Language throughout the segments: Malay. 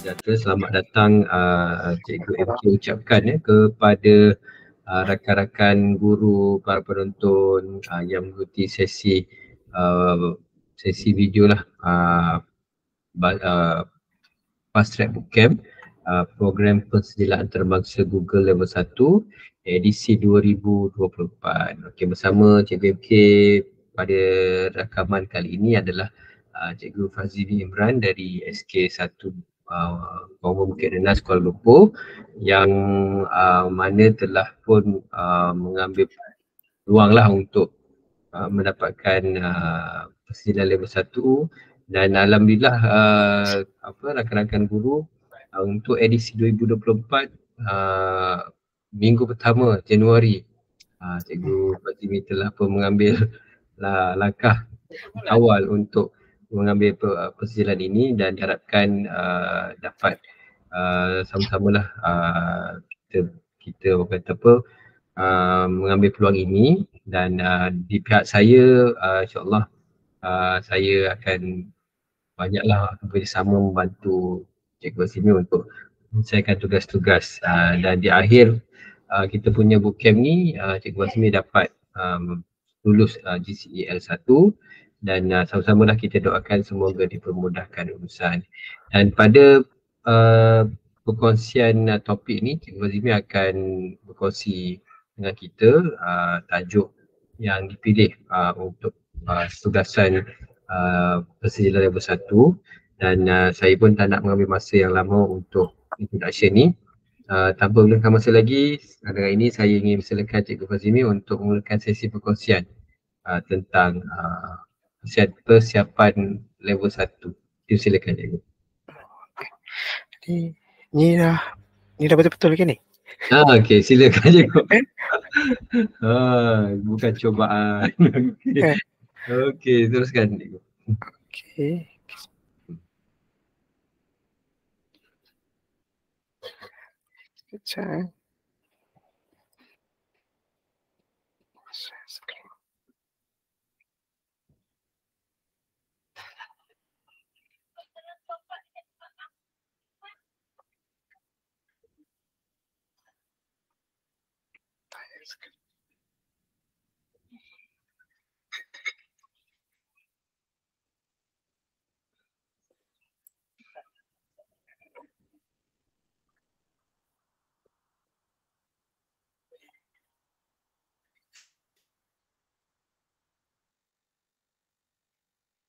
sejahtera. Selamat datang Cikgu MK ucapkan kepada rakan-rakan guru, para penonton yang mengikuti sesi video lah Fast Track Bootcamp, program pensijilan antarabangsa Google Level 1 edisi 2024. Okey, bersama Cikgu MK pada rakaman kali ini adalah Cikgu Fazili Imran dari SK1 Common Bukit Nenas Kuala Lumpur yang mana telah pun mengambil peluang lah untuk mendapatkan pensijilan level 1 dan alhamdulillah rakan-rakan guru untuk edisi 2024 minggu pertama Januari Cikgu Fatimi telah pun mengambil langkah awal untuk mengambil pensijilan ini dan diharapkan dapat sama-samalah kita kata apa mengambil peluang ini dan di pihak saya insyaAllah saya akan banyaklah bersama membantu Cikgu Azimi untuk menyelesaikan tugas-tugas dan di akhir kita punya bootcamp ni Cikgu Azmi dapat lulus GCE L1 dan sama-samalah kita doakan semoga dipermudahkan urusan. Dan pada perkongsian topik ni Cikgu Azmi akan berkongsi dengan kita tajuk yang dipilih untuk tugasan pensijilan level 1 dan saya pun tak nak mengambil masa yang lama untuk introduction ni. Tanpa menggunakan masa lagi, dengan ini saya ingin silakan Cikgu Fazimi untuk memulakan sesi perkongsian tentang persiapan level 1. Silakan Cikgu. Ni dah betul-betul ke ni? Okey, silakan Cikgu. Bukan cubaan. Okey, teruskan Cikgu. Okey. Sekejap.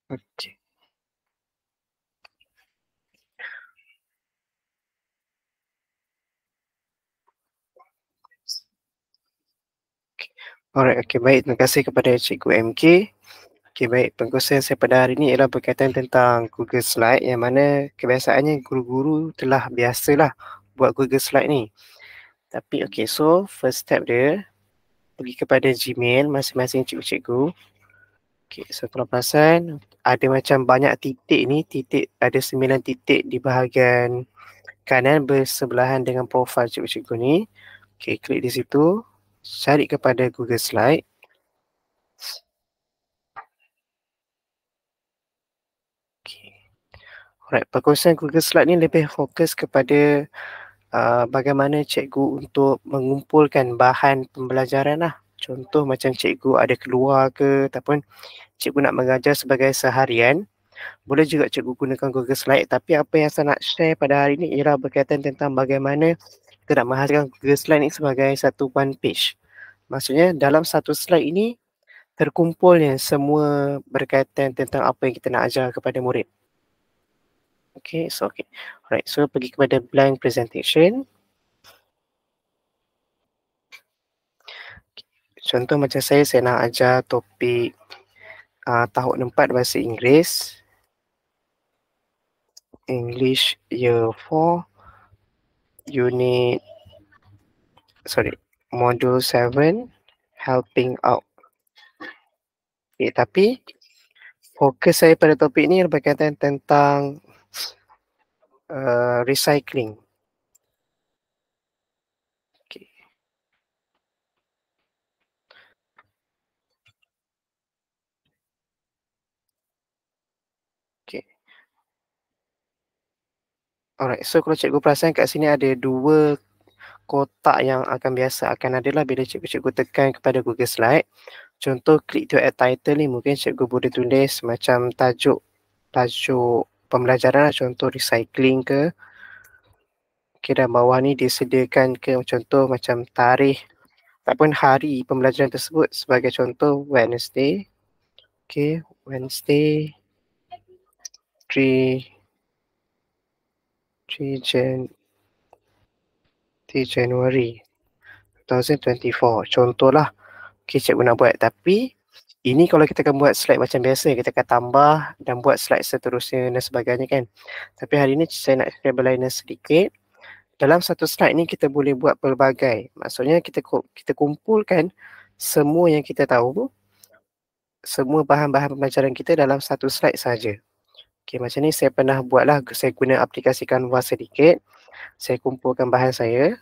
Okey. Alright, okey, baik. Terima kasih kepada Cikgu MK. Okey, baik. Perkongsian saya pada hari ini ialah berkaitan tentang Google Slide yang mana kebiasaannya guru-guru telah biasalah buat Google Slide ni. Tapi okey, so first step dia pergi kepada Gmail masing-masing cikgu-cikgu. Okey, so kalau perasan ada macam banyak titik ni, ada 9 titik di bahagian kanan bersebelahan dengan profil cikgu-cikgu ni. Okey, klik di situ. Cari kepada Google Slide. Okay. Alright, perkongsian Google Slide ni lebih fokus kepada bagaimana cikgu untuk mengumpulkan bahan pembelajaran lah. Contoh macam cikgu ada keluar ke ataupun cikgu nak mengajar sebagai seharian. Boleh juga cikgu gunakan Google Slide, tapi apa yang saya nak share pada hari ini ialah berkaitan tentang bagaimana kita nak menghasilkan Google Slide ni sebagai satu one page. Maksudnya dalam satu slide ini terkumpulnya semua berkaitan tentang apa yang kita nak ajar kepada murid. Okay. Alright, so pergi kepada blank presentation. Contoh macam saya nak ajar topik tahun 4 bahasa Inggeris. English Year 4, Module 7, Helping Out. Okay, tapi fokus saya pada topik ni berkaitan tentang recycling. Okay. Okay. Alright, so kalau cikgu perasan kat sini ada 2 kotak yang biasa akan ada lah bila cikgu tekan kepada Google Slide. Contoh klik to add title ni mungkin cikgu boleh tulis macam tajuk pembelajaran lah, contoh recycling ke. Okay, dan bawah ni disediakan ke contoh macam tarikh ataupun hari pembelajaran tersebut, sebagai contoh Wednesday. Okay, Wednesday 3 January 2024. Contohlah. Okay, cikgu nak buat. Tapi ini kalau kita akan buat slide macam biasa, kita akan tambah dan buat slide seterusnya dan sebagainya kan. Tapi hari ni saya nak share berlainan sedikit. Dalam satu slide ni kita boleh buat pelbagai. Maksudnya kita kumpulkan semua yang kita tahu, semua bahan-bahan pembelajaran kita dalam satu slide saja. Okay, macam ni saya pernah buatlah, saya guna aplikasi Canva sedikit. Saya kumpulkan bahan saya.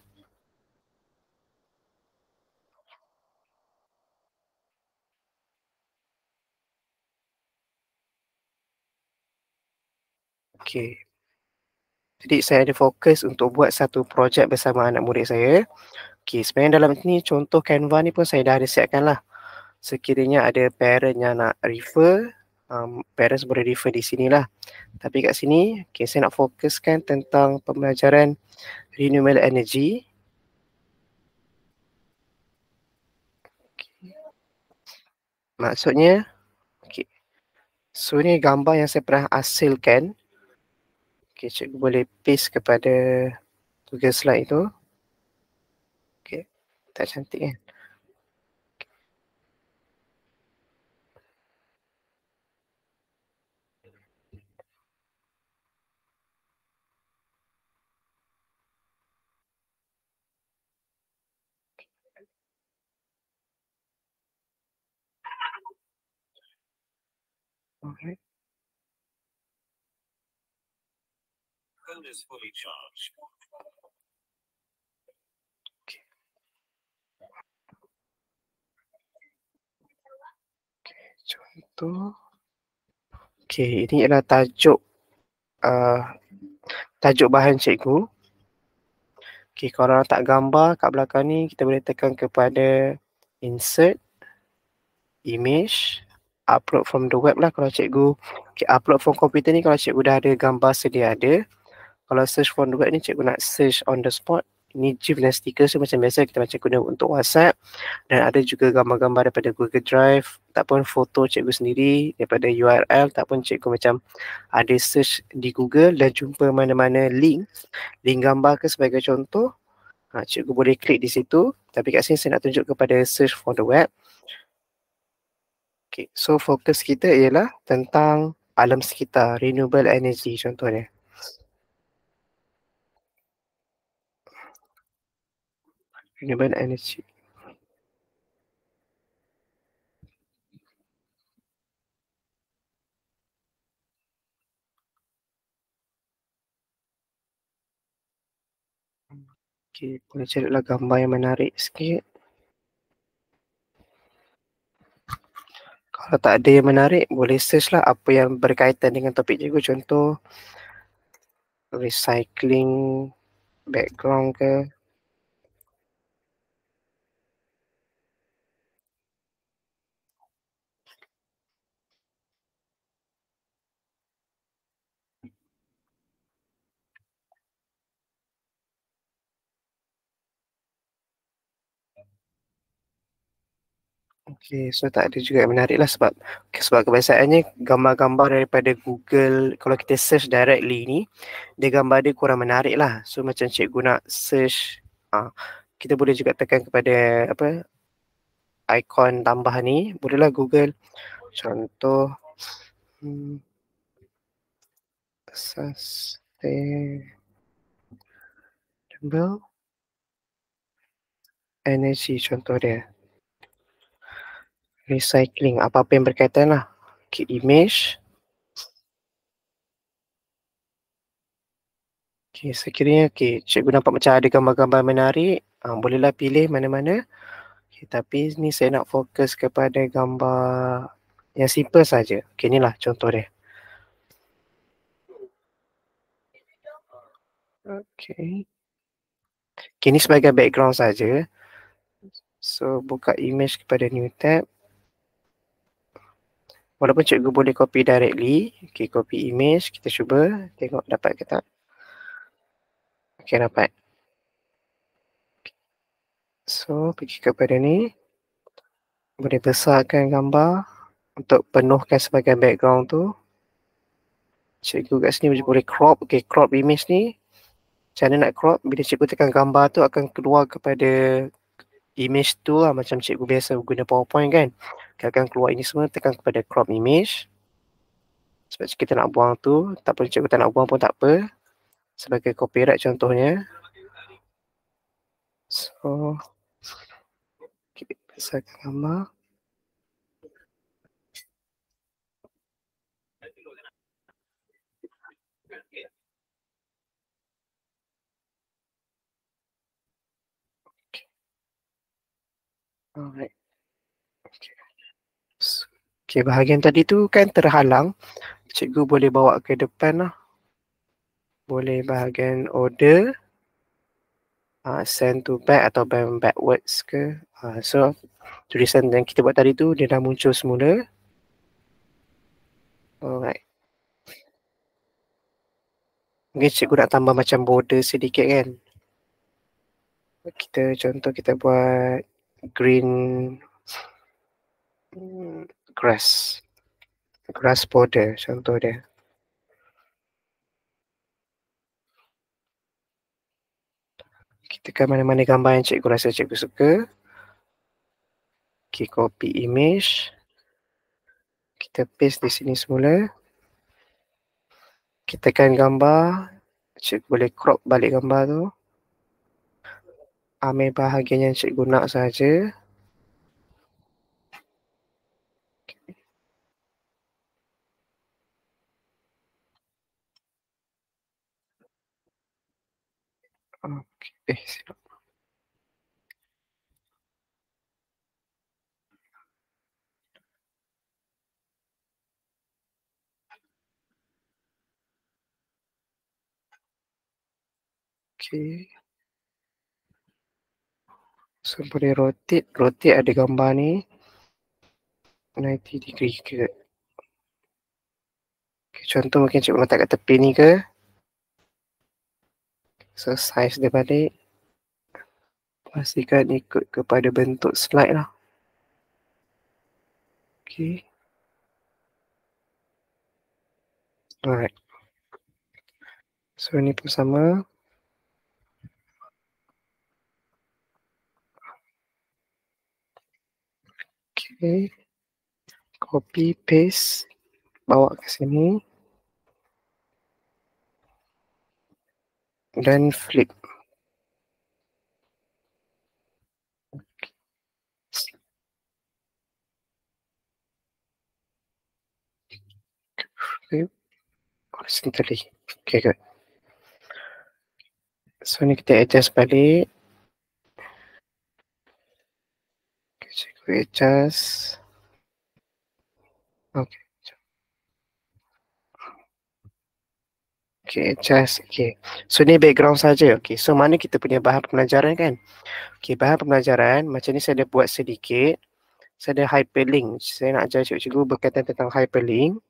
Okay. Jadi saya ada fokus untuk buat satu projek bersama anak murid saya. Okay, sebenarnya dalam ni contoh Canva ni pun saya dah ada siapkan lah. Sekiranya ada parent yang nak refer, parents boleh refer di sini lah. Tapi kat sini, okay, saya nak fokuskan tentang pembelajaran renewable energy. Okay. Maksudnya, okay. So ni gambar yang saya pernah hasilkan. Okay, cikgu boleh paste kepada Google Slide tu. Okay, tak cantik kan? Okay. Okay. Contoh. Okay, ini adalah tajuk bahan cikgu. Okay, kalau letak gambar kat belakang ni, kita boleh tekan kepada insert, image, upload from the web lah kalau cikgu. Okay, upload from komputer ni kalau cikgu dah ada gambar sedia ada. Kalau search from the web ni cikgu nak search on the spot. Ini GIF dan stiker so macam biasa kita macam guna untuk WhatsApp. Dan ada juga gambar-gambar daripada Google Drive ataupun foto cikgu sendiri daripada URL ataupun cikgu macam ada search di Google dan jumpa mana-mana link gambar ke sebagai contoh. Cikgu boleh klik di situ. Tapi kat sini saya nak tunjuk kepada search for the web. Okay, so fokus kita ialah tentang alam sekitar, renewable energy contohnya. Renewable energy. Okay, boleh carilah gambar yang menarik sikit. Kalau tak ada yang menarik, boleh search lah apa yang berkaitan dengan topik cikgu. Contoh, recycling background ke. Okay, so tak ada juga yang menarik lah sebab kebiasaannya gambar-gambar daripada Google, kalau kita search directly ni, dia gambar dia kurang menarik lah. So macam cikgu nak search, kita boleh juga tekan kepada ikon tambah ni, bolehlah Google. Contoh, sustainable energy contoh dia. Recycling, apa-apa yang berkaitan lah. Okay, image. Okay, sekiranya cikgu nampak macam ada gambar-gambar menarik, bolehlah pilih mana-mana. Okay, tapi ni saya nak fokus kepada gambar yang simple saja. Okay, inilah contoh dia. Okay. Okay, ini sebagai background saja. So, buka image kepada new tab. Walaupun cikgu boleh copy directly. Okay, copy image. Kita cuba tengok dapat ke tak. Okay, dapat. So, pergi kepada ni. Boleh besarkan gambar untuk penuhkan sebagai background tu. Cikgu kat sini boleh crop. Okay, crop image ni. Macam mana nak crop? Bila cikgu tekan gambar tu akan keluar kepada image tu lah. Macam cikgu biasa guna PowerPoint kan. Akan keluar ini semua, tekan kepada crop image. Sebab kita nak buang tu, tak perlu cikgu tak nak buang pun tak apa. Sebagai copyright contohnya. So, kita besarkan gambar. Alright. Okay, bahagian tadi tu kan terhalang. Cikgu boleh bawa ke depan lah. Boleh bahagian order. Send to back atau backwards ke. So, tulisan yang kita buat tadi tu dia dah muncul semula. Alright. Mungkin cikgu nak tambah macam border sedikit kan. Contoh kita buat green grass border contoh dia. Kita tekan mana-mana gambar yang cikgu rasa cikgu suka. Okay, copy image. Kita paste di sini semula. Kita tekan gambar. Cikgu boleh crop balik gambar tu. Ambil bahagian yang cikgu nak saja. Okay, silap. Okay. So, boleh rotate. Rotate ada gambar ni. 90 degree ke. Okay, contoh mungkin cikgu letak kat tepi ni ke. So, size dia balik. Pastikan ikut kepada bentuk slide lah. Okay. Alright. So, ni pun sama. Okay. Copy, paste. Bawa ke sini. Dan flip. Flip. Horizontally. Okay, good. So, ni kita adjust balik. Okay, cikgu adjust. Okay. Okay, adjust. Okay. So, ni background saja. Okay, so mana kita punya bahan pembelajaran kan? Okay, bahan pembelajaran. Macam ni saya ada buat sedikit. Saya ada hyperlink. Saya nak ajar cikgu berkaitan tentang hyperlink.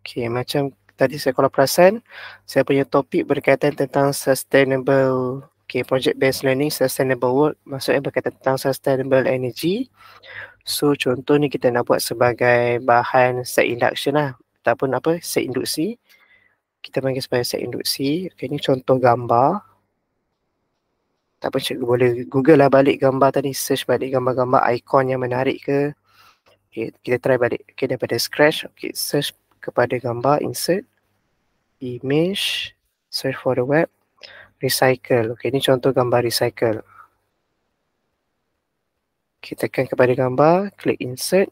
Okay, macam tadi saya kalau perasan, saya punya topik berkaitan tentang sustainable, okay, project based learning, sustainable world, maksudnya berkaitan tentang sustainable energy. So, contoh ni kita nak buat sebagai bahan set induction lah, ataupun apa, set induksi. Kita panggil sebagai set induksi. Okay, ni contoh gambar. Tak apa, cikgu boleh google lah balik gambar tadi, search balik gambar-gambar ikon yang menarik ke. Okay, kita try balik. Okay, daripada scratch, okay, search kepada gambar, insert, image, search for the web, recycle. Okay, ni contoh gambar recycle. Okay, tekan kepada gambar, klik insert.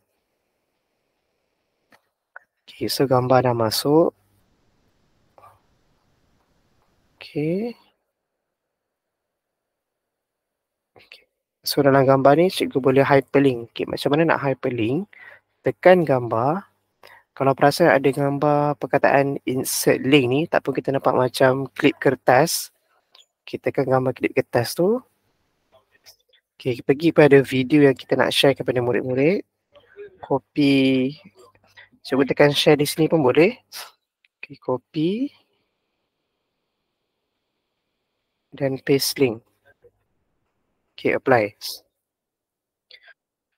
Okay, so gambar dah masuk. Okay. Okay. So dalam gambar ni cikgu boleh hyperlink. Okay, macam mana nak hyperlink? Tekan gambar. Kalau perasan ada gambar perkataan insert link ni, tak pun kita nampak macam klip kertas. Kita tekan gambar klip kertas tu. Okay, pergi pada video yang kita nak share kepada murid-murid. Copy. Cuba tekan share di sini pun boleh. Okay, copy. Dan paste link. Okay, apply.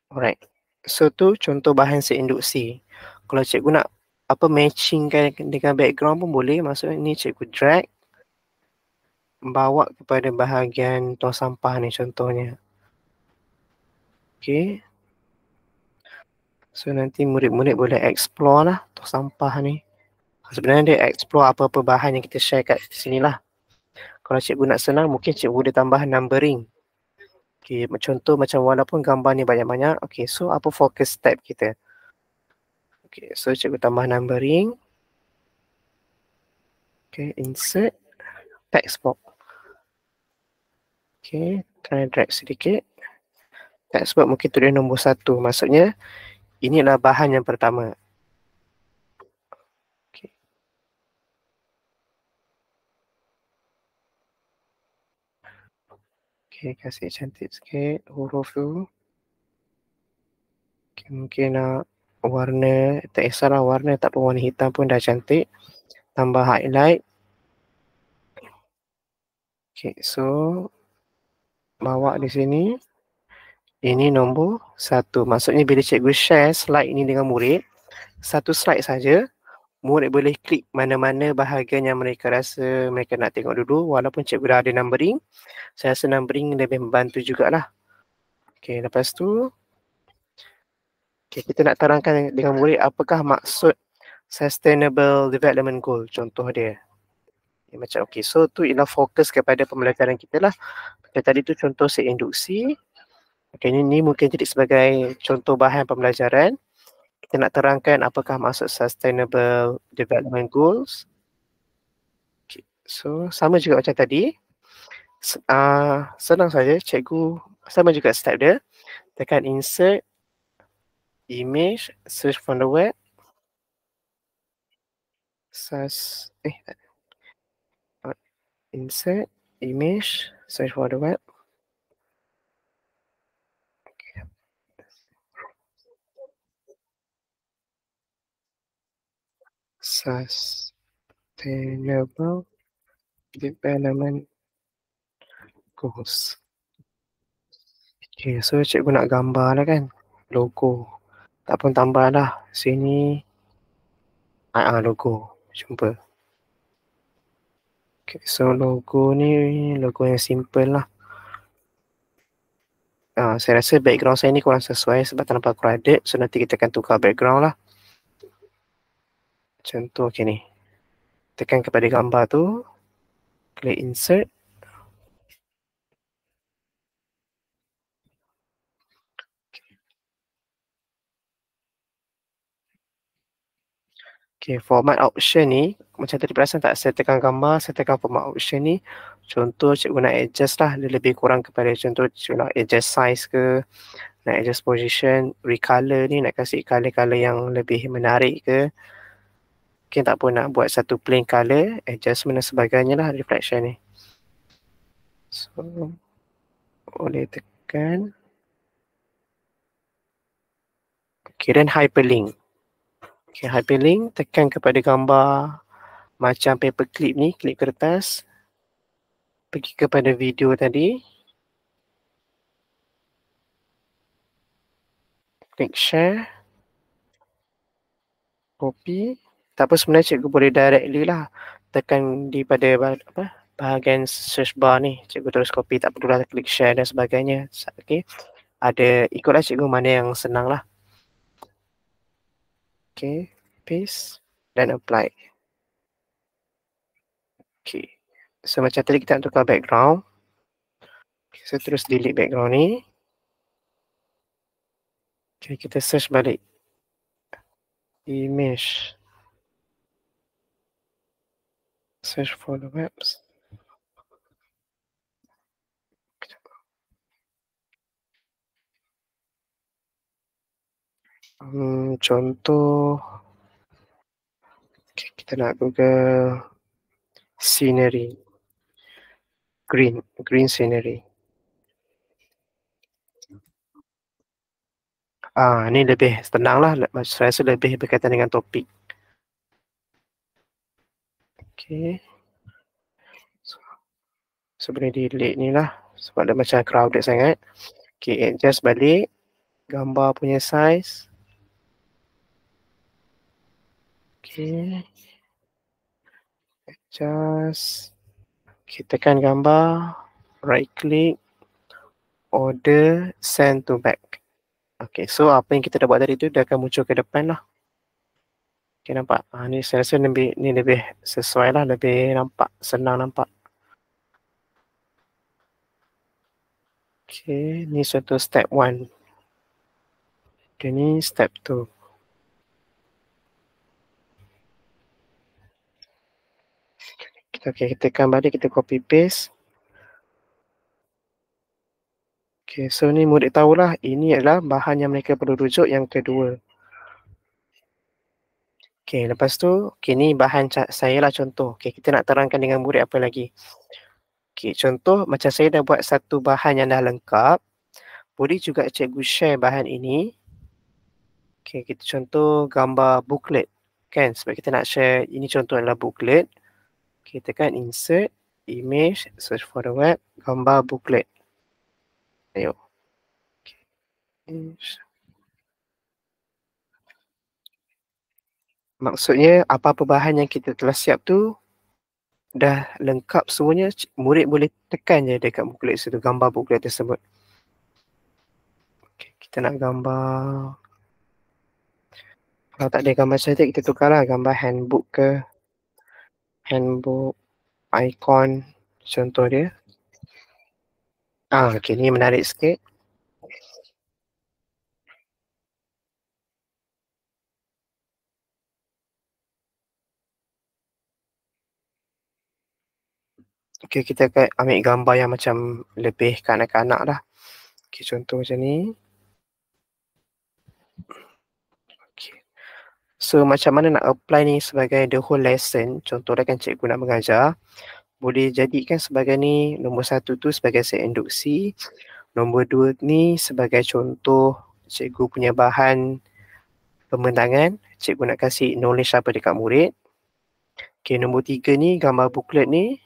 Alright. So tu contoh bahan seinduksi. Kalau cikgu nak matchingkan dengan background pun boleh. Maksudnya ni cikgu drag. Bawa kepada bahagian tong sampah ni contohnya. Okay. So nanti murid-murid boleh explore lah tong sampah ni. Sebenarnya dia explore apa-apa bahan yang kita share kat sini lah. Kalau cikgu nak senang, mungkin cikgu boleh tambah numbering. Okay, contoh macam walaupun gambar ni banyak-banyak. Okay, so apa focus tab kita? Okay, so cikgu tambah numbering. Okay, insert. Text box. Okay, try drag sedikit. Text box mungkin tulis nombor 1. Maksudnya, inilah bahan yang pertama. Okay. Okay, kasih cantik sikit huruf tu. Okay, mungkin nak warna, tak kisahlah warna, tak pun warna hitam pun dah cantik. Tambah highlight. Okay, so bawa di sini. Ini nombor 1. Maksudnya bila cikgu share slide ini dengan murid, satu slide saja, murid boleh klik mana-mana bahagian yang mereka rasa mereka nak tengok dulu. Walaupun cikgu dah ada numbering, saya rasa numbering lebih membantu jugalah. Okay, lepas tu, okay, kita nak terangkan dengan murid apakah maksud Sustainable Development Goal, contoh dia. Macam okay, so tu ialah fokus kepada pembelajaran kita lah. Okay, tadi tu contoh seinduksi. Okay, ini mungkin jadi sebagai contoh bahan pembelajaran. Kita nak terangkan apakah maksud Sustainable Development Goals. Okay, so sama juga macam tadi. Senang saja, cikgu sama juga step dia. Tekan insert, image, search from the web. Insert, image, search for the web. Sustainable Development Goals. Okay, so cikgu nak gambar lah kan, logo. Tak pun tambah lah, sini logo, jumpa. Okay, so logo ni logo yang simple lah. Saya rasa background saya ni kurang sesuai sebab tak nampak credit. So nanti kita akan tukar background lah. Contoh okay ni. Tekan kepada gambar tu. Klik insert. Okay, format option ni, macam tadi perasan tak, saya tekan gambar, saya tekan format option ni. Contoh cikgu nak adjust lah, dia lebih kurang kepada contoh cikgu nak adjust size ke, nak adjust position, recolor ni nak kasih color-color yang lebih menarik ke. Mungkin tak pun nak buat satu plain color, adjustment dan sebagainya lah reflection ni. So, boleh tekan. Okay, dan hyperlink. Okay, hyperlink, tekan kepada gambar macam paperclip ni, klip kertas. Pergi kepada video tadi. Klik share. Copy. Tak apa, sebenarnya cikgu boleh directly lah. Tekan di pada bahagian search bar ni. Cikgu terus copy, tak perlulah klik share dan sebagainya. Okay. Ikutlah cikgu mana yang senang lah. Okay. Paste dan apply. Okay. So macam tadi kita nak tukar background. Okay, so terus delete background ni. Okay, kita search balik. Image. Search for the webs. Contoh, okay, kita nak Google scenery, green scenery. Ni lebih tenang lah, saya rasa lebih berkaitan dengan topik. Okay. So boleh delete ni lah sebab dia macam crowded sangat. Okay, adjust balik gambar punya size. Okay. Adjust. Okay, tekan gambar, right click, order, send to back. Okay, so apa yang kita dah buat tadi tu dia akan muncul ke depan lah. Okay, nampak? Ni saya rasa ni lebih sesuai lah, lebih nampak, senang nampak. Okay, ni contoh step 1. Okay, ni step 2. Okay, kita tekan balik, kita copy paste. Okay, so ni murid tahulah ini adalah bahan yang mereka perlu rujuk yang kedua. Okay, lepas tu, okay, ni bahan saya lah contoh. Okay, kita nak terangkan dengan murid apa lagi. Okay, contoh macam saya dah buat satu bahan yang dah lengkap. Boleh juga cikgu share bahan ini. Okay, kita contoh gambar booklet. Kan, sebab kita nak share, ini contoh adalah booklet. Okay, tekan insert, image, search for the web, gambar booklet. Ayo. Maksudnya apa-apa bahan yang kita telah siap tu dah lengkap semuanya, murid boleh tekan je dekat booklet situ, gambar booklet tersebut. Okay, kita nak gambar, kalau tak ada gambar cantik kita tukarlah gambar handbook ke, handbook, icon, contoh dia. Okay, ni menarik sikit. Okay, kita akan ambil gambar yang macam lebih kanak-kanak lah. Okay, contoh macam ni. Okay. So, macam mana nak apply ni sebagai the whole lesson, contohnya kan cikgu nak mengajar, boleh jadikan sebagai ni, nombor 1 tu sebagai set induksi, nombor 2 ni sebagai contoh cikgu punya bahan pembentangan, cikgu nak kasih knowledge apa dekat murid. Okay, nombor 3 ni gambar booklet ni,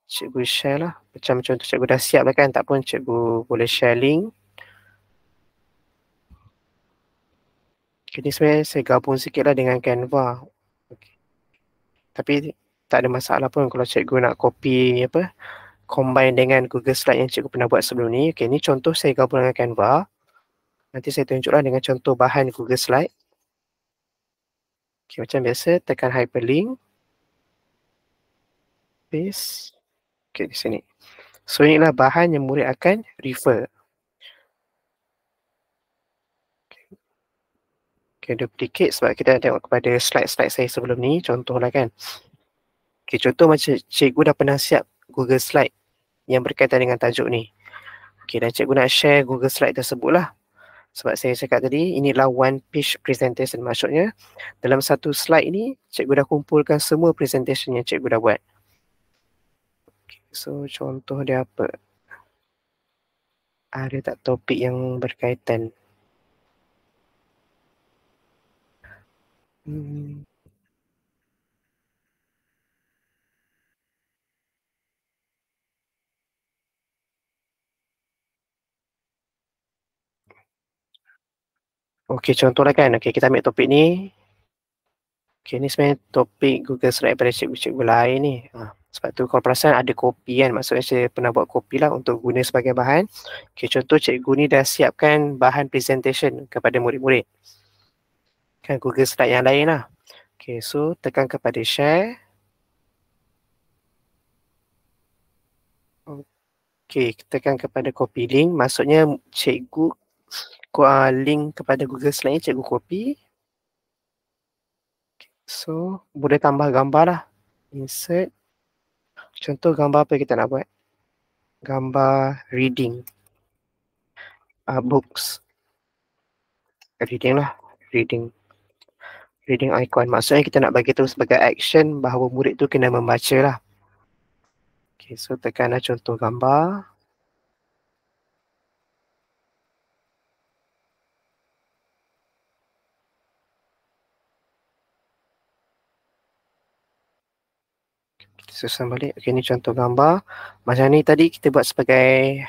cikgu share lah. Macam contoh cikgu dah siap lah kan, tak pun cikgu boleh share link. Okay, ni sebenarnya saya gabung sikit lah dengan Canva. Okay. Tapi tak ada masalah pun kalau cikgu nak copy apa, combine dengan Google Slide yang cikgu pernah buat sebelum ni. Okay, ni contoh saya gabung dengan Canva. Nanti saya tunjuklah dengan contoh bahan Google Slide. Okay, macam biasa, tekan hyperlink. Paste. Okay, di sini. So, inilah bahan yang murid akan refer. Okay, duplicate sebab kita tengok kepada slide-slide saya sebelum ni. Contohlah kan. Okay, contoh macam cikgu dah pernah siap Google Slide yang berkaitan dengan tajuk ni. Okay, dan cikgu nak share Google Slide tersebut lah. Sebab saya cakap tadi, inilah one page presentation. Maksudnya, dalam satu slide ni, cikgu dah kumpulkan semua presentation yang cikgu dah buat. Okay, so, contoh dia apa? Ada tak topik yang berkaitan? Okay, contohlah kan. Okay, kita ambil topik ni. Okay, ni sebenarnya topik Google Slide pada cikgu-cikgu lain ni. Sebab tu kalau perasan ada kopi kan. Maksudnya saya pernah buat kopi lah untuk guna sebagai bahan. Okay, contoh cikgu ni dah siapkan bahan presentation kepada murid-murid. Kan Google Slide yang lain lah. Okay, so tekan kepada share. Okay, tekan kepada copy link. Maksudnya cikgu link kepada Google Slide ni cikgu copy. So, boleh tambah gambar lah. Insert. Contoh gambar apa kita nak buat? Gambar reading. Books. reading lah, reading icon. Maksudnya kita nak bagi tu sebagai action bahawa murid tu kena membaca lah. Okay, so tekanlah contoh gambar. Kita susun balik. Okay, ni contoh gambar. Macam ni tadi kita buat sebagai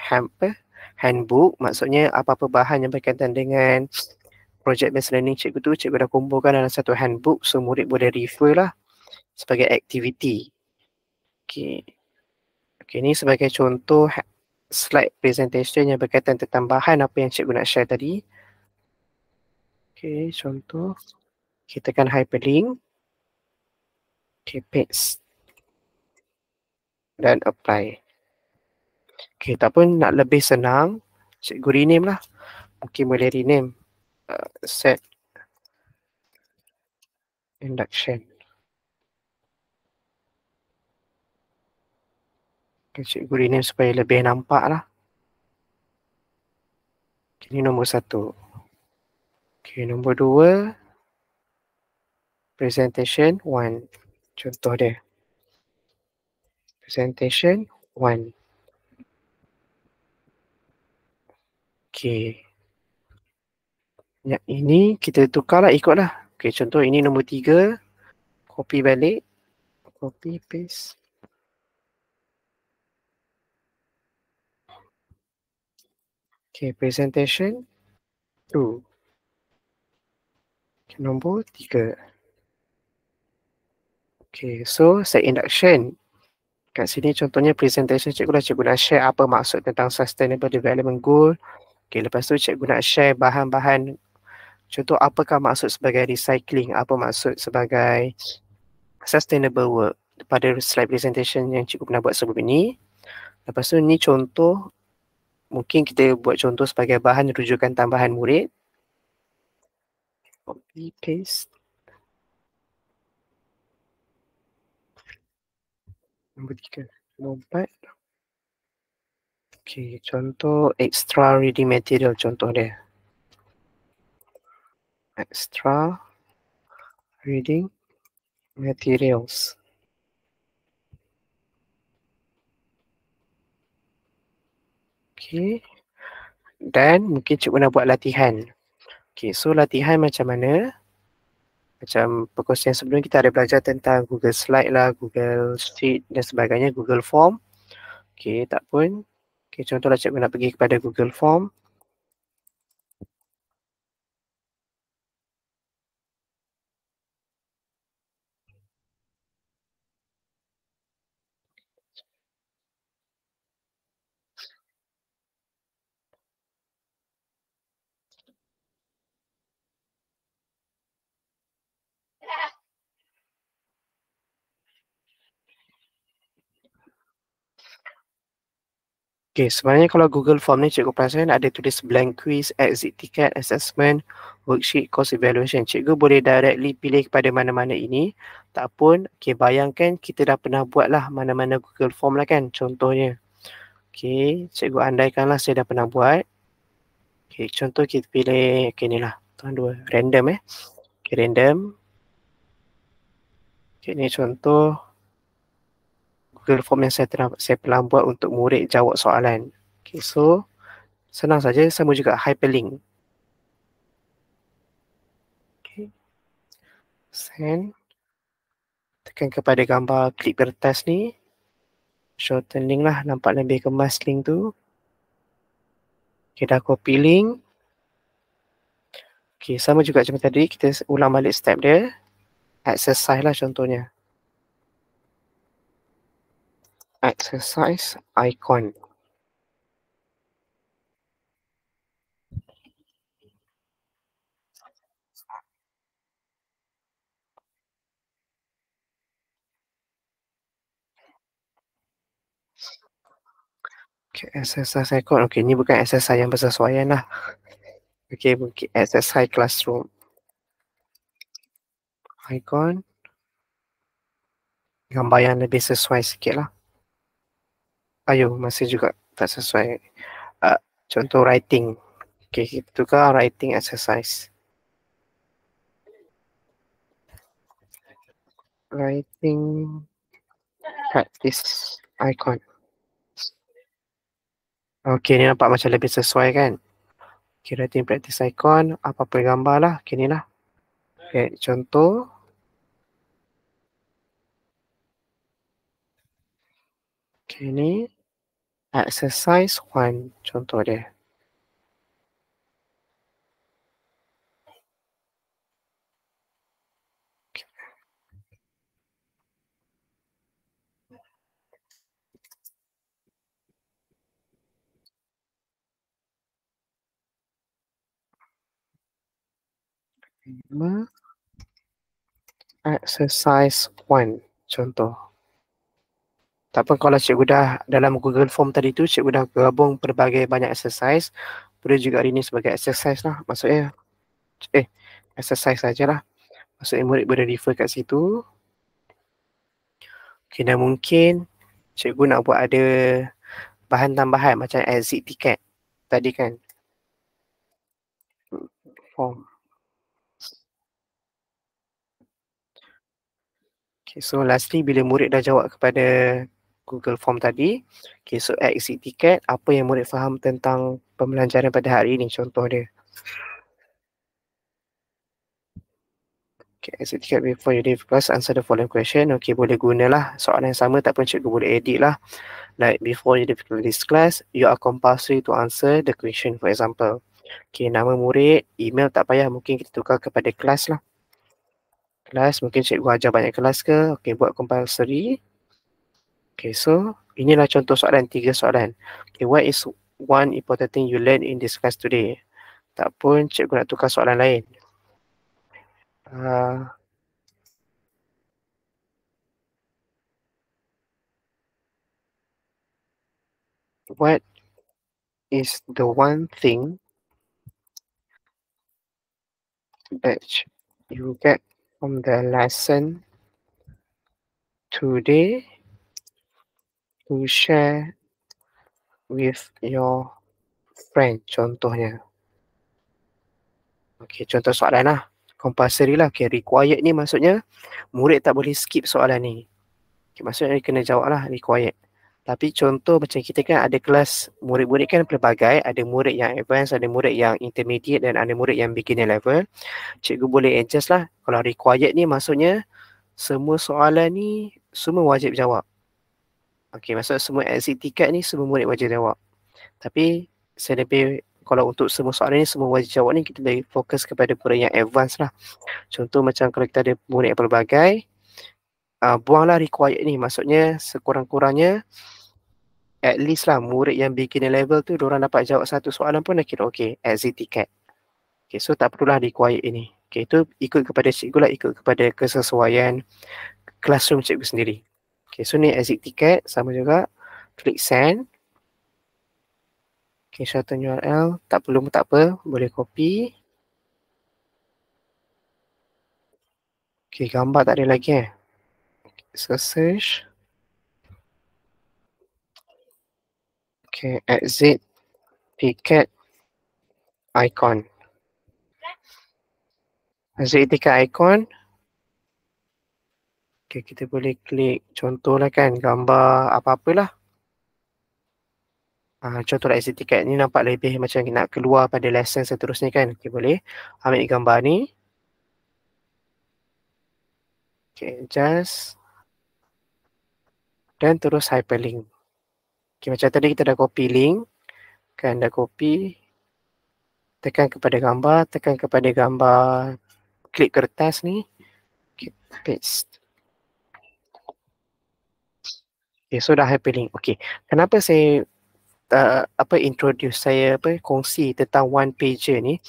handbook. Maksudnya apa-apa bahan yang berkaitan dengan projek based learning cikgu tu, cikgu dah kumpulkan dalam satu handbook. So murid boleh refer lah sebagai aktiviti. Okay. Okay, ni sebagai contoh slide presentation yang berkaitan tentang bahan apa yang cikgu nak share tadi. Okay, contoh. Kita tekan hyperlink. Okay, paste. Dan apply. Okay, tak pun nak lebih senang, cikgu rename lah. Mungkin boleh rename set induction. Okay, cikgu rename supaya lebih nampak lah. Okay, ini nombor 1. Okay, nombor 2. Presentation 1. Contoh dia. Presentation 1. Okay. Yang ini kita tukarlah, ikutlah. Okay, contoh ini nombor 3. Copy balik. Copy, paste. Okay, presentation 2. Okay, nombor 3. Okay, so set induction. Kat sini contohnya presentation cikgu nak share apa maksud tentang Sustainable Development Goal. Okay, lepas tu cikgu nak share bahan-bahan. Contoh apakah maksud sebagai recycling, apa maksud sebagai sustainable work pada slide presentation yang cikgu pernah buat sebelum ini. Lepas tu ni contoh, mungkin kita buat contoh sebagai bahan rujukan tambahan murid. Copy, paste. Nombor 3. Nombor 4. Okay, contoh extra reading material contoh dia. Extra reading materials. Okay. Dan mungkin cikgu nak buat latihan. Okay, so latihan macam mana? Macam perkongsian sebelum kita ada belajar tentang Google Slide lah, Google Sheet dan sebagainya, Google Form. Okay, tak pun. Okay, contohlah cikgu nak pergi kepada Google Form. Okay, sebenarnya kalau Google Form ni cikgu perasan ada tulis blank quiz, exit ticket, assessment, worksheet, course evaluation. Cikgu boleh directly pilih kepada mana-mana ini. Tak pun, okay, bayangkan kita dah pernah buat lah mana-mana Google Form lah kan contohnya. Okay, cikgu andaikanlah saya dah pernah buat. Okay, contoh kita pilih, okay ni lah, tuan 2, random Okay, random. Okay, ni contoh Google Form yang saya pernah buat untuk murid jawab soalan. Okay, so senang saja, sama juga hyperlink. Okay. Send. Tekan kepada gambar klik kertas ni. Shorten link lah, nampak lebih kemas link tu. Okay, dah copy link. Okay, sama juga macam tadi, kita ulang balik step dia. Exercise lah contohnya. Exercise icon. Okay, exercise icon. Okay, ni bukan exercise yang bersesuaian lah. Okay, mungkin exercise classroom. Icon. Gambar yang lebih sesuai sikit lah. Ayo, masih juga tak sesuai. Contoh writing. Okay, kita tukar writing exercise. writing practice icon. Okey, ni nampak macam lebih sesuai kan? Okay, writing practice icon, apa-apa gambar lah. Okay, ni lah. Okay, contoh. Okay, ni exercise 1, contoh dia. Exercise 1, contoh. Tak apa kalau cikgu dah dalam Google Form tadi tu, cikgu dah gabung pelbagai banyak exercise, boleh juga hari ni sebagai exercise lah. Maksudnya, exercise sajalah. Maksudnya murid boleh refer kat situ. Okay, dan mungkin cikgu nak buat ada bahan tambahan macam exit ticket tadi kan. Form. Okay, so lastly bila murid dah jawab kepada Google Form tadi, okay, so exit ticket, apa yang murid faham tentang pembelajaran pada hari ini, contoh dia. Okay, exit ticket before you leave class, answer the following question. Okay, boleh gunalah soalan yang sama, tak pun cikgu boleh edit lah. Like before you leave this class, you are compulsory to answer the question, for example. Okay, nama murid, email tak payah, mungkin kita tukar kepada kelas lah. Kelas, mungkin cikgu ajar banyak kelas ke, okay, buat compulsory. Okay, so inilah contoh soalan, 3 soalan. Okay, what is one important thing you learn in this class today? Tak pun cikgu nak tukar soalan lain. What is the one thing that you get from the lesson today to share with your friend, contohnya. Okay, contoh soalan lah. Compulsory lah. Okay, required ni maksudnya murid tak boleh skip soalan ni. Okay, maksudnya kena jawab lah, required. Tapi contoh macam kita kan ada kelas murid-murid kan pelbagai. Ada murid yang advance, ada murid yang intermediate dan ada murid yang beginner level. Cikgu boleh adjust lah. Kalau required ni maksudnya semua soalan ni semua wajib jawab. Okay, maksudnya semua exit ticket ni semua murid wajib jawab. Tapi saya lebih, kalau untuk semua soalan ni semua wajib jawab ni, kita lebih fokus kepada murid yang advance lah. Contoh macam kalau kita ada murid yang pelbagai, buanglah required ni. Maksudnya sekurang-kurangnya at least lah murid yang beginner level tu diorang dapat jawab satu soalan pun dah kira okay, exit ticket. Okay, so tak perlulah required ini. Okay, itu ikut kepada cikgu lah, ikut kepada kesesuaian classroom cikgu sendiri. Okay, so ni exit ticket, sama juga. Klik send. Okay, shorten URL. Tak perlu pun tak apa, boleh copy. Okay, gambar tak ada lagi So search. Okay, exit ticket icon. Exit ticket icon. Okay, kita boleh klik contoh lah kan, gambar apa-apalah. Contoh lah exit ticket ni nampak lebih macam nak keluar pada lesson seterusnya kan. Okay, boleh ambil gambar ni. Okay, adjust. Dan terus hyperlink. Okay, macam tadi kita dah copy link. Kan dah copy. Tekan kepada gambar, klik kertas ni. Okay, paste. Okay, so dah hyperlink. Okay, kenapa saya introduce, saya kongsi tentang one pager ni,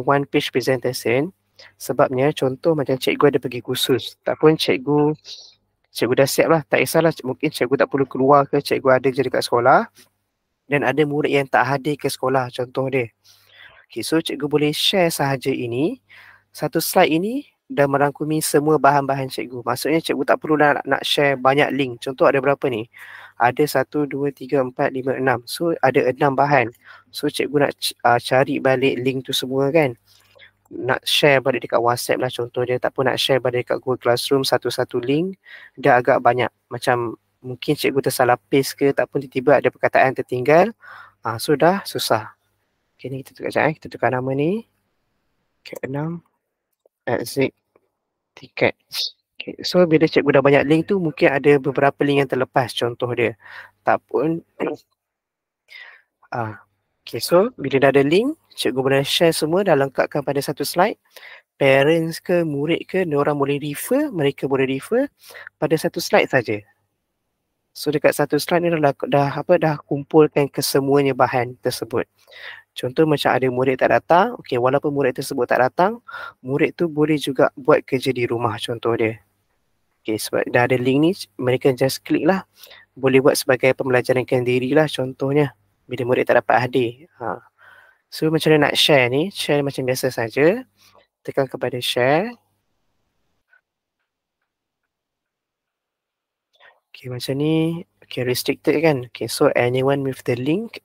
one page presentation. Sebabnya contoh macam cikgu ada pergi kursus, cikgu dah siap lah, tak kisahlah, mungkin cikgu tak perlu keluar ke, cikgu ada je dekat sekolah dan ada murid yang tak hadir ke sekolah, contoh dia. Okay, so cikgu boleh share sahaja ini, satu slide ini dah merangkumi semua bahan-bahan cikgu. Maksudnya cikgu tak perlu nak share banyak link. Contoh ada berapa ni? Ada 1, 2, 3, 4, 5, 6. So ada 6 bahan. So cikgu nak cari balik link tu semua kan. nak share balik dekat WhatsApp lah contoh dia, tak pun nak share balik dekat Google Classroom satu-satu link, dia agak banyak. Macam mungkin cikgu tersalah paste ke, tak pun tiba-tiba ada perkataan tertinggal, so dah susah. Okay, ni kita tukar sekejap kita tukar nama ni. Okay, 6 exit ticket. Okay, so bila cikgu dah banyak link tu, mungkin ada beberapa link yang terlepas contoh dia. Tak pun okay, so bila dah ada link, cikgu boleh share semua dah lengkapkan pada satu slide. Parents ke, murid ke, diorang boleh refer, mereka boleh refer pada satu slide saja. So dekat satu slide ni dah kumpulkan kesemuanya bahan tersebut. Contoh macam ada murid tak datang, okay, walaupun murid tersebut tak datang, murid tu boleh juga buat kerja di rumah contoh dia. Okay, sebab dah ada link ni, mereka just klik lah. Boleh buat sebagai pembelajaran kendiri lah contohnya, bila murid tak dapat hadir. So macam mana nak share ni, share macam biasa saja. Tekan kepada share. Okay, macam ni, okay, restricted kan. Okay, so anyone with the link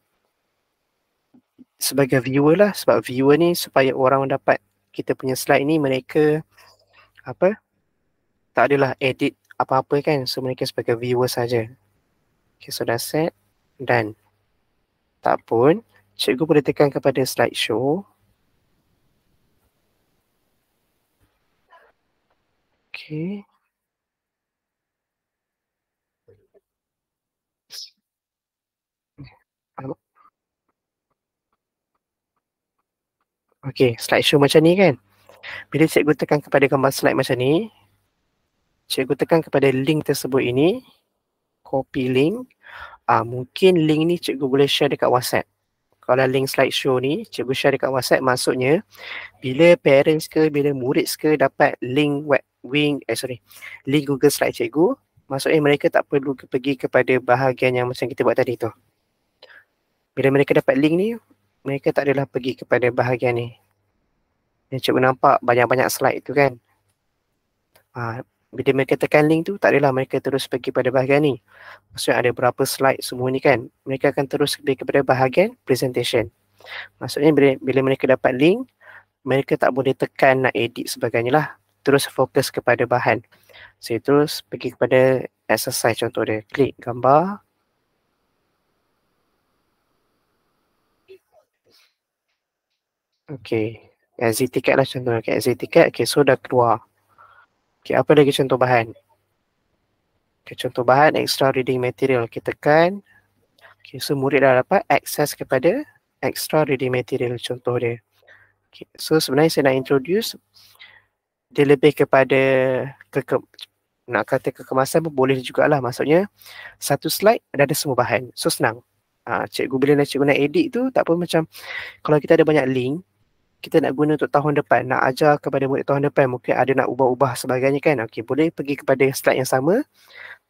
sebagai viewer lah, sebab viewer ni supaya orang dapat kita punya slide ni, mereka tak adalah edit apa-apa kan, so mereka sebagai viewer saja. Okay, so dah set, dan tak pun, cikgu boleh tekan kepada slideshow. Okay. Okay, slideshow macam ni kan. Bila cikgu tekan kepada gambar slide macam ni, cikgu tekan kepada link tersebut ini, copy link. Mungkin link ni cikgu boleh share dekat WhatsApp. Kalau link slideshow ni, cikgu share dekat WhatsApp, maksudnya bila parents ke, bila murid ke dapat link link Google Slide cikgu, maksudnya mereka tak perlu pergi kepada bahagian yang macam kita buat tadi tu. Bila mereka dapat link ni, mereka tak adalah pergi kepada bahagian ni. Yang cikgu nampak banyak-banyak slide tu kan. Bila mereka tekan link tu, tak adalah mereka terus pergi pada bahagian ni. Maksudnya ada berapa slide semua ni kan. Mereka akan terus pergi kepada bahagian presentation. Maksudnya bila mereka dapat link, mereka tak boleh tekan nak edit sebagainya lah. Terus fokus kepada bahan. Saya terus pergi kepada exercise contoh dia. Klik gambar. Okay. Exit ticket lah contoh. Okay, exit ticket. Okay, so dah keluar. Okay, apa lagi contoh bahan? Okay, contoh bahan extra reading material. Kita tekan. Okay, so murid dah dapat akses kepada extra reading material contoh dia. Okay, so sebenarnya saya nak introduce, dia lebih kepada nak kata kekemasan pun boleh jugalah. Maksudnya satu slide dah ada semua bahan. So senang. Cikgu bila cikgu nak edit tu, tak apa, macam kalau kita ada banyak link, kita nak guna untuk tahun depan, nak ajar kepada murid tahun depan, mungkin ada nak ubah-ubah sebagainya kan. Okay, boleh pergi kepada slide yang sama,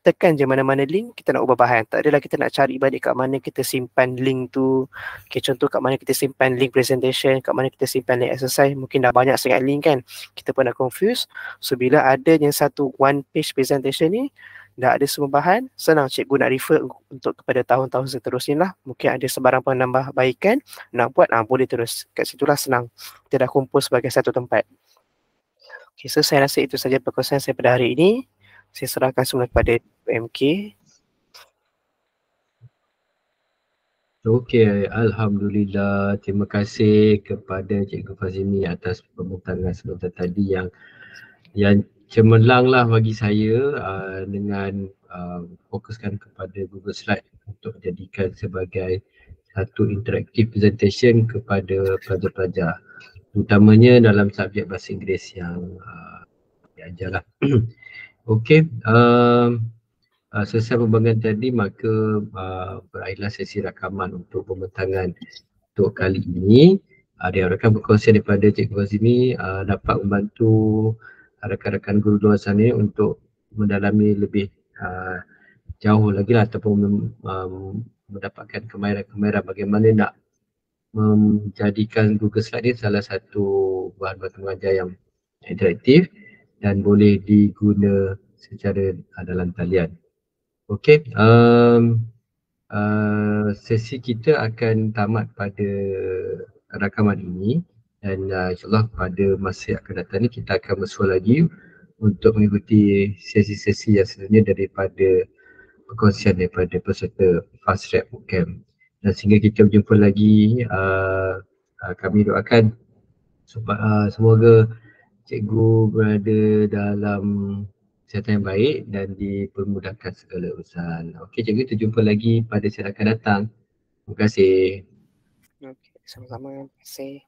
tekan je mana-mana link, kita nak ubah bahan. Tak adalah kita nak cari balik kat mana kita simpan link tu. Okay, contoh kat mana kita simpan link presentation, kat mana kita simpan link exercise, mungkin dah banyak sangat link kan. Kita pun nak confuse. So bila ada yang satu one page presentation ni, dah ada semua bahan, senang cikgu nak refer untuk kepada tahun-tahun seterusnya lah. Mungkin ada sebarang penambahbaikan nak buat, boleh terus. Kat situlah senang. Kita dah kumpul sebagai satu tempat. Okay, so saya rasa itu saja perkongsian saya pada hari ini. Saya serahkan semula kepada MK. Okey, Alhamdulillah. Terima kasih kepada Cikgu Fazimi atas pemutaran sebentar tadi yang cemerlang lah bagi saya dengan fokuskan kepada Google Slide untuk jadikan sebagai satu interaktif presentation kepada pelajar-pelajar, terutamanya dalam subjek bahasa Inggeris yang diajar lah. Okey, selesai pembahagian tadi, maka berakhirlah sesi rakaman untuk pembentangan untuk kali ini. Diharapkan perkongsian daripada Cikgu Fazimi dapat membantu rakan-rakan guru luar sana untuk mendalami lebih jauh lagi lah, ataupun mendapatkan kemahiran-kemahiran bagaimana nak menjadikan Google Slide ni salah satu bahan bantu mengajar yang interaktif dan boleh diguna secara dalam talian. Okey, sesi kita akan tamat pada rakaman ini, dan insyaAllah pada masa yang akan datang ni kita akan bersua lagi untuk mengikuti sesi-sesi yang sebenarnya daripada perkongsian daripada peserta Fast Track Bootcamp. Dan sehingga kita berjumpa lagi, kami doakan semoga cikgu berada dalam kesihatan yang baik dan dipermudahkan segala urusan. Okey cikgu, kita jumpa lagi pada sesi akan datang. Terima kasih. Okey, sama-sama. Terima kasih.